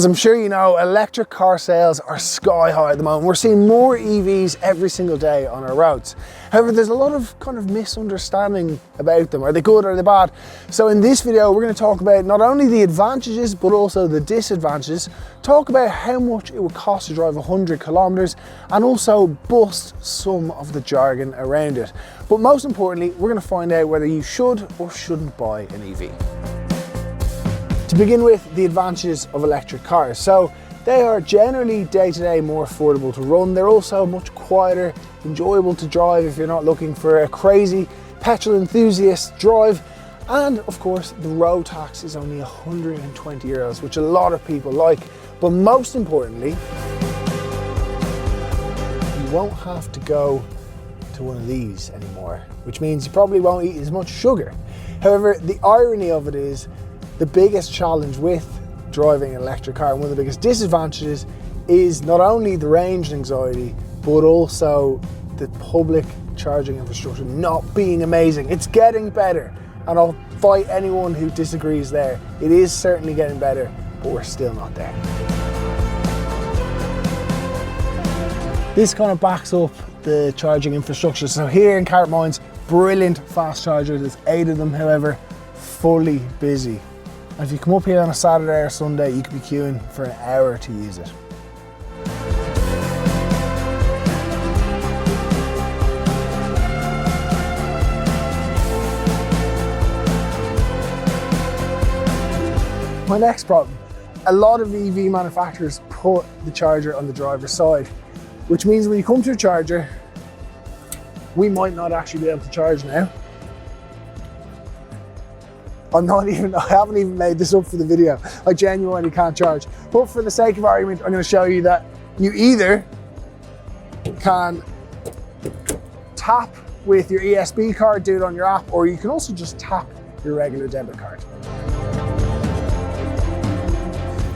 As I'm sure you know, electric car sales are sky high at the moment. We're seeing more EVs every single day on our roads. However, there's a lot of kind of misunderstanding about them. Are they good or are they bad? So in this video, we're going to talk about not only the advantages, but also the disadvantages, talk about how much it would cost to drive 100 kilometers, and also bust some of the jargon around it. But most importantly, we're going to find out whether you should or shouldn't buy an EV. To begin with, the advantages of electric cars. So they are generally day-to-day more affordable to run. They're also much quieter, enjoyable to drive if you're not looking for a crazy petrol enthusiast drive. And of course, the road tax is only 120 euros, which a lot of people like. But most importantly, you won't have to go to one of these anymore, which means you probably won't eat as much sugar. However, the irony of it is, the biggest challenge with driving an electric car, and one of the biggest disadvantages, is not only the range anxiety, but also the public charging infrastructure not being amazing. It's getting better, and I'll fight anyone who disagrees there. It is certainly getting better, but we're still not there. This kind of backs up the charging infrastructure. So here in Cartmines, brilliant fast chargers. There's 8 of them, however, fully busy. And if you come up here on a Saturday or Sunday, you could be queuing for an hour to use it. My next problem, a lot of EV manufacturers put the charger on the driver's side, which means when you come to a charger, we might not actually be able to charge now. I haven't even made this up for the video. I genuinely can't charge. But for the sake of argument, I'm going to show you that you either can tap with your ESB card, do it on your app, or you can also just tap your regular debit card.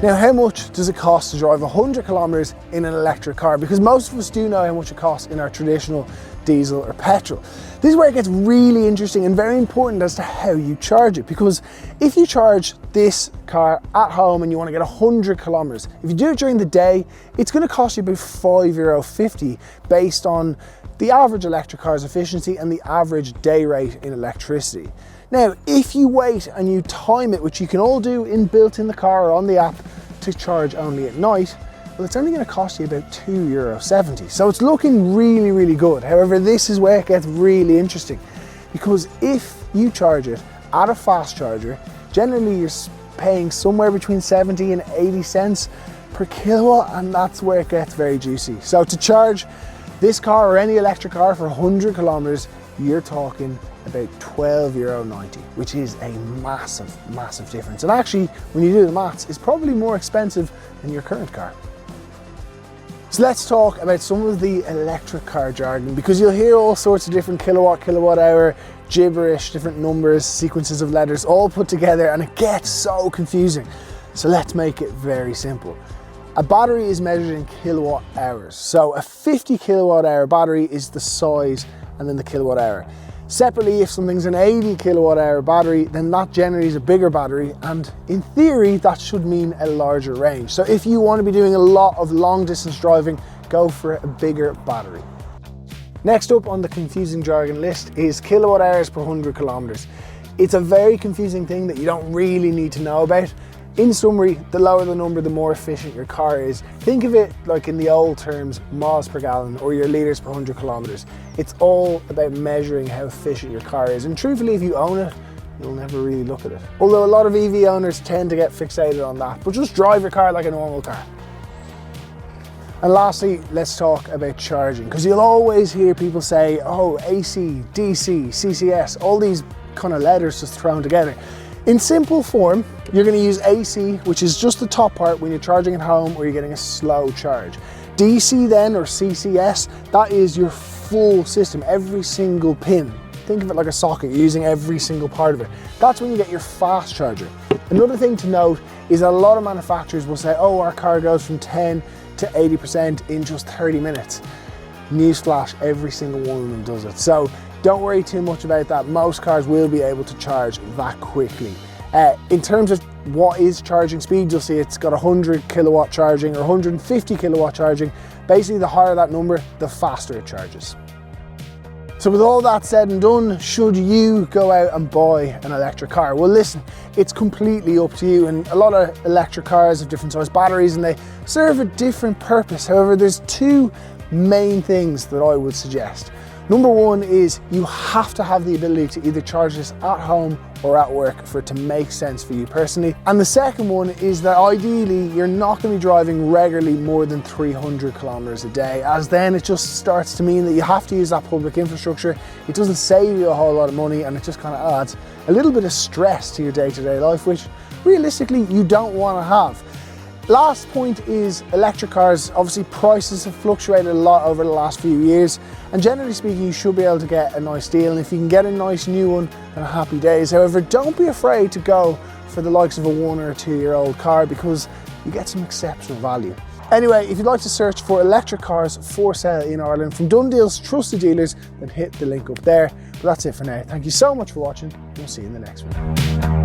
Now, how much does it cost to drive 100 kilometers in an electric car? Because most of us do know how much it costs in our traditional diesel or petrol. This is where it gets really interesting and very important as to how you charge it. Because if you charge this car at home and you want to get 100 kilometers, if you do it during the day, it's going to cost you about €5.50 based on the average electric car's efficiency and the average day rate in electricity. Now, if you wait and you time it, which you can all do inbuilt in the car or on the app, to charge only at night, well, it's only going to cost you about €2.70. So it's looking really, really good. However, this is where it gets really interesting, because if you charge it at a fast charger, generally you're paying somewhere between 70 and 80 cents per kilowatt, and that's where it gets very juicy. So to charge this car or any electric car for 100 kilometers, you're talking about €12.90, which is a massive, massive difference. And actually, when you do the maths, it's probably more expensive than your current car. So let's talk about some of the electric car jargon, because you'll hear all sorts of different kilowatt hour, gibberish, different numbers, sequences of letters all put together, and it gets so confusing. So let's make it very simple. A battery is measured in kilowatt hours. So a 50 kilowatt hour battery is the size and then the kilowatt hour. Separately, if something's an 80 kilowatt hour battery, then that generally is a bigger battery, and in theory that should mean a larger range. So if you want to be doing a lot of long distance driving, go for a bigger battery. Next up on the confusing jargon list is kilowatt hours per 100 kilometers. It's a very confusing thing that you don't really need to know about. In summary, the lower the number, the more efficient your car is. Think of it like in the old terms, miles per gallon or your litres per 100 kilometers. It's all about measuring how efficient your car is. And truthfully, if you own it, you'll never really look at it. Although a lot of EV owners tend to get fixated on that, but just drive your car like a normal car. And lastly, let's talk about charging, because you'll always hear people say, oh, AC, DC, CCS, all these kind of letters just thrown together. In simple form, you're going to use AC, which is just the top part when you're charging at home or you're getting a slow charge. DC then, or CCS, that is your full system, every single pin. Think of it like a socket, you're using every single part of it. That's when you get your fast charger. Another thing to note is that a lot of manufacturers will say, oh, our car goes from 10 to 80% in just 30 minutes. Newsflash, every single one of them does it. So don't worry too much about that. Most cars will be able to charge that quickly. In terms of what is charging speed, you'll see it's got 100 kilowatt charging or 150 kilowatt charging. Basically, the higher that number, the faster it charges. So with all that said and done, should you go out and buy an electric car? Well, listen, it's completely up to you, and a lot of electric cars have different size batteries and they serve a different purpose. However, there's two main things that I would suggest. Number one is you have to have the ability to either charge this at home or at work for it to make sense for you personally. And the second one is that ideally you're not going to be driving regularly more than 300 kilometers a day, as then it just starts to mean that you have to use that public infrastructure. It doesn't save you a whole lot of money, and it just kind of adds a little bit of stress to your day-to-day life, which realistically you don't want to have. Last point is electric cars. Obviously prices have fluctuated a lot over the last few years, and generally speaking you should be able to get a nice deal, and if you can get a nice new one, then happy days. However, don't be afraid to go for the likes of a 1 or 2 year old car, because you get some exceptional value. Anyway, if you'd like to search for electric cars for sale in Ireland from Dundale's trusted dealers, then hit the link up there. But that's it for now. Thank you so much for watching, and we'll see you in the next one.